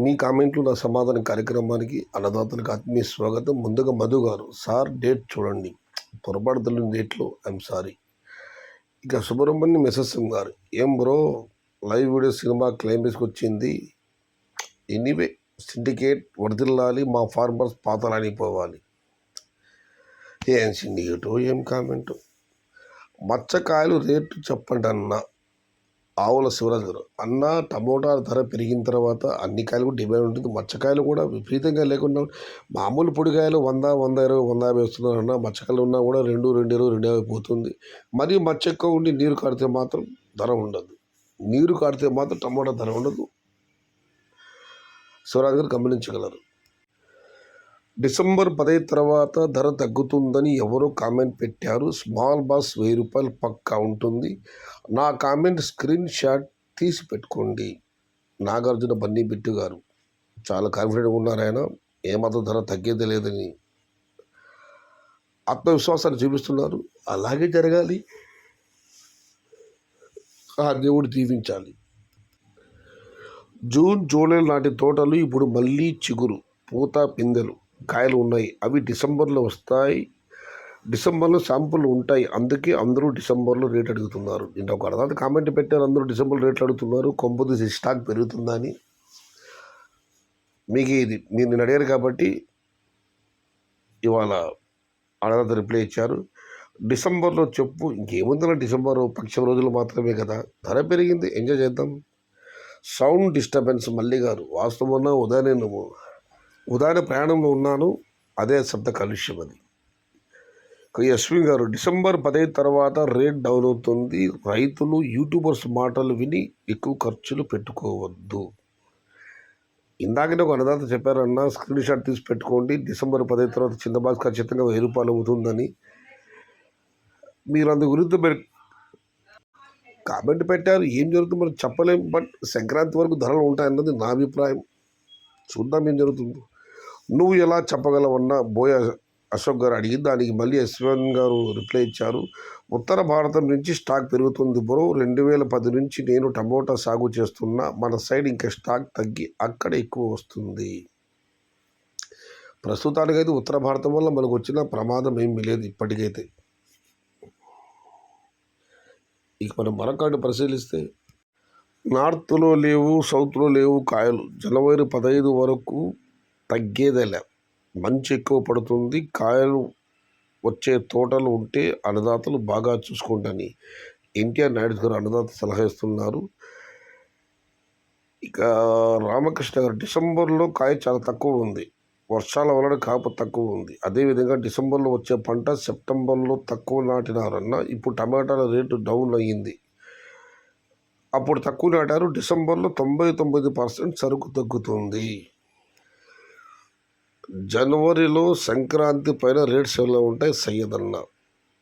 మీ కామెంట్లు నా సమాధాన కార్యక్రమానికి అన్నదాతలకు ఆత్మీయ స్వాగతం. ముందుగా మధు గారు, సార్ డేట్ చూడండి, పొరపాటు తెలియని డేట్లు, ఐఎమ్ సారీ. ఇక సుబ్రహ్మణ్యం ఎస్ఎస్ఎం గారు, ఏం బ్రో లైవ్ వీడియో సినిమా క్లైమాక్స్కి వచ్చింది. ఎనీవే సిండికేట్ వడదిల్లాలి, మా ఫార్మర్స్ పాతలాడిపోవాలి. ఏం సిండికేటు, ఏం కామెంటు. మచ్చకాయలు రేటు చెప్పండి అన్న. ఆవుల శివరాజ్ గారు, అన్న టమోటాల ధర పెరిగిన తర్వాత అన్ని కాయలు కూడా డిమాండ్ ఉంటుంది. మచ్చకాయలు కూడా విపరీతంగా లేకుండా మామూలు పొడికాయలు 100, 120, 150 వస్తున్నారు అన్న. మచ్చకాయలు ఉన్నా కూడా 220, 250 పోతుంది. మరియు మచ్చ ఎక్కువ ఉండి నీరు కాడితే మాత్రం ధర ఉండదు. నీరు కాడితే మాత్రం టమోటా ధర ఉండదు. శివరాజ్ గారు గమనించగలరు. డిసెంబర్ 15 తర్వాత ధర తగ్గుతుందని ఎవరో కామెంట్ పెట్టారు. స్మాల్ బాస్ 1000 రూపాయలు పక్కా ఉంటుంది. నా కామెంట్ స్క్రీన్ షాట్ తీసి పెట్టుకోండి. నాగార్జున బన్నీ బిట్టు గారు చాలా కాన్ఫిడెంట్గా ఉన్నారు. ఆయన ఏమాత్రం ధర తగ్గేది లేదని ఆత్మవిశ్వాసాన్ని చూపిస్తున్నారు. అలాగే జరగాలి, ఆ దేవుడు దీవించాలి. జూన్, జూలై నాటి తోటలు ఇప్పుడు మళ్ళీ చిగురు, పూత, పిందెలు, కాయలు ఉన్నాయి. అవి డిసెంబర్లో వస్తాయి. డిసెంబర్లో శాంపుల్ ఉంటాయి. అందుకే అందరూ డిసెంబర్లో రేట్ అడుగుతున్నారు. నేను ఒక అర్థం కామెంట్ పెట్టారు, అందరూ డిసెంబర్ రేట్లు అడుగుతున్నారు. కొంపదీసి స్టాక్ పెరుగుతుందని. మీకు ఇది మీరు నేను అడిగారు కాబట్టి ఇవాళ అడగత రిప్లై ఇచ్చారు. డిసెంబర్లో చెప్పు, ఇంకేముందన్న డిసెంబర్ పక్షం రోజులు మాత్రమే కదా. ధర పెరిగింది, ఎంజాయ్ చేద్దాం. సౌండ్ డిస్టర్బెన్స్ మళ్ళీ గారు, వాస్తవం ఉదయం ప్రయాణంలో ఉన్నాను, అదే శబ్ద కాలుష్యం అది. అశ్విన్ గారు, డిసెంబర్ 15 తర్వాత రేట్ డౌన్ అవుతుంది. రైతులు యూట్యూబర్స్ మాటలు విని ఎక్కువ ఖర్చులు పెట్టుకోవద్దు. ఇందాకనే ఒక అన్నదాత చెప్పారన్న, స్క్రీన్ షాట్ తీసి పెట్టుకోండి. డిసెంబర్ 15 తర్వాత చిన్న బాస్ ఖచ్చితంగా 1000 రూపాయలు అవుతుందని. మీరు అందు గురించి కామెంట్ పెట్టారు. ఏం జరుగుతుందో మనం చెప్పలేం. బట్ సంక్రాంతి వరకు ధరలు ఉంటాయన్నది నా అభిప్రాయం. చూద్దాం ఏం జరుగుతుందో. నువ్వు ఎలా చెప్పగలవన్నా బోయ అశోక్ గారు అడిగి, దానికి మళ్ళీ యశ్వన్ గారు రిప్లై ఇచ్చారు. ఉత్తర భారతం నుంచి స్టాక్ పెరుగుతుంది బ్రో. 2010 నుంచి నేను టమోటా సాగు చేస్తున్నా. మన సైడ్ ఇంకా స్టాక్ తగ్గి అక్కడ ఎక్కువ వస్తుంది. ప్రస్తుతానికైతే ఉత్తర భారతం వల్ల మనకు వచ్చిన ప్రమాదం ఏమీ లేదు ఇప్పటికైతే. ఇక మనం మరొకటి పరిశీలిస్తే, నార్త్లో లేవు, సౌత్లో లేవు కాయలు. జనవరి 15 వరకు తగ్గేదేలే, మంచి ఎక్కువ పడుతుంది. కాయలు వచ్చే తోటలు ఉంటే అన్నదాతలు బాగా చూసుకోండి. ఎన్టీఆర్ నాయుడు గారు అన్నదాత సలహా ఇస్తున్నారు. ఇక రామకృష్ణ గారు, డిసెంబర్లో కాయ చాలా తక్కువ ఉంది. వర్షాల వలన కాపు తక్కువ ఉంది. అదేవిధంగా డిసెంబర్లో వచ్చే పంట సెప్టెంబర్లో తక్కువ నాటినారన్న. ఇప్పుడు టమాటాల రేటు డౌన్ అయ్యింది. అప్పుడు తక్కువ నాటారు. డిసెంబర్లో 99% సరుకు తగ్గుతుంది. జనవరిలో సంక్రాంతి పైన రేట్స్ ఎలా ఉంటాయి సయ్యద్ అన్న.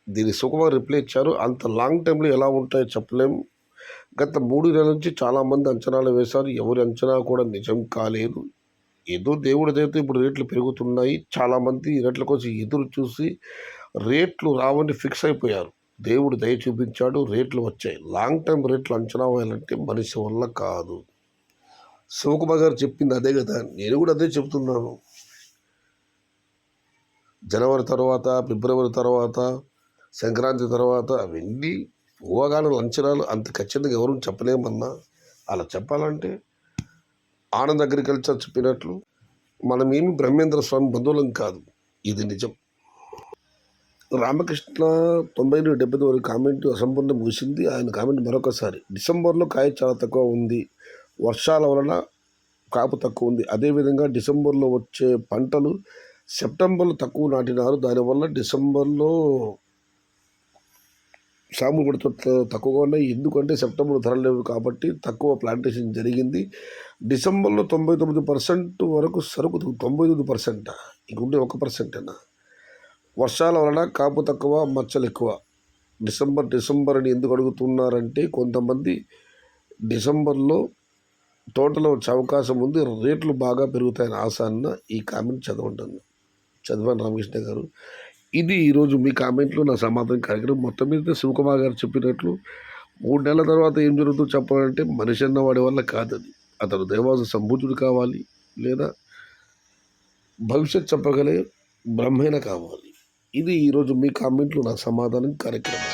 దీని సుఖంగా రిప్లై ఇచ్చారు. అంత లాంగ్ టైంలో ఎలా ఉంటాయో చెప్పలేము. గత 3 నెలల నుంచి చాలామంది అంచనాలు వేశారు. ఎవరి అంచనా కూడా నిజం కాలేదు. ఏదో దేవుడి దయతో ఇప్పుడు రేట్లు పెరుగుతున్నాయి. చాలామంది రేట్ల కోసం ఎదురు చూసి రేట్లు రావని ఫిక్స్ అయిపోయారు. దేవుడు దయ చూపించాడు, రేట్లు వచ్చాయి. లాంగ్ టైం రేట్లు అంచనా వేయాలంటే మనిషి వల్ల కాదు. శివకుమార్ గారు చెప్పింది అదే కదా, నేను కూడా అదే చెప్తున్నాను. జనవరి తర్వాత, ఫిబ్రవరి తర్వాత, సంక్రాంతి తర్వాత అవన్నీ ఊహాగానాలు, అంచనాలు. అంత ఖచ్చితంగా ఎవరు చెప్పలేమన్నా. అలా చెప్పాలంటే ఆనంద్ అగ్రికల్చర్ చెప్పినట్లు మనమేమి బ్రహ్మేంద్ర స్వామి బంధువులం కాదు. ఇది నిజం. రామకృష్ణ 90-70 వరకు కామెంట్ అసంపూర్ణ ముగిసింది. ఆయన కామెంట్ మరొకసారి, డిసెంబర్లో కాయ చాలా తక్కువ ఉంది. వర్షాల వలన కాపు తక్కువ ఉంది. అదేవిధంగా డిసెంబర్లో వచ్చే పంటలు సెప్టెంబర్లో తక్కువ నాటినారు. దానివల్ల డిసెంబర్లో సాములు కూడా తక్కువగా ఉన్నాయి. ఎందుకంటే సెప్టెంబర్లో ధరలు లేవు కాబట్టి తక్కువ ప్లాంటేషన్ జరిగింది. డిసెంబర్లో 99% వరకు సరుకు 99%, ఇంకుంటే 1% అన్న. వర్షాల వలన కాపు తక్కువ, మచ్చలు ఎక్కువ. డిసెంబర్ అని ఎందుకు అడుగుతున్నారంటే, కొంతమంది డిసెంబర్లో తోటలో వచ్చే అవకాశం ఉంది, రేట్లు బాగా పెరుగుతాయని ఆశ అన్న. ఈ కామెంట్ చదివాను రామకృష్ణ గారు. ఇది ఈరోజు మీ కామెంట్లో నా సమాధానం కార్యక్రమం. మొత్తం మీద శివకుమార్ గారు చెప్పినట్లు 3 నెలల తర్వాత ఏం జరుగుతుందో చెప్పాలంటే మనిషి అన్నవాడి వల్ల కాదు. అతడు దైవాస సంభూతుడు కావాలి, లేదా భవిష్యత్ చెప్పగలే బ్రహ్మైన కావాలి. ఇది ఈరోజు మీ కామెంట్లు నా సమాధానం కార్యక్రమం.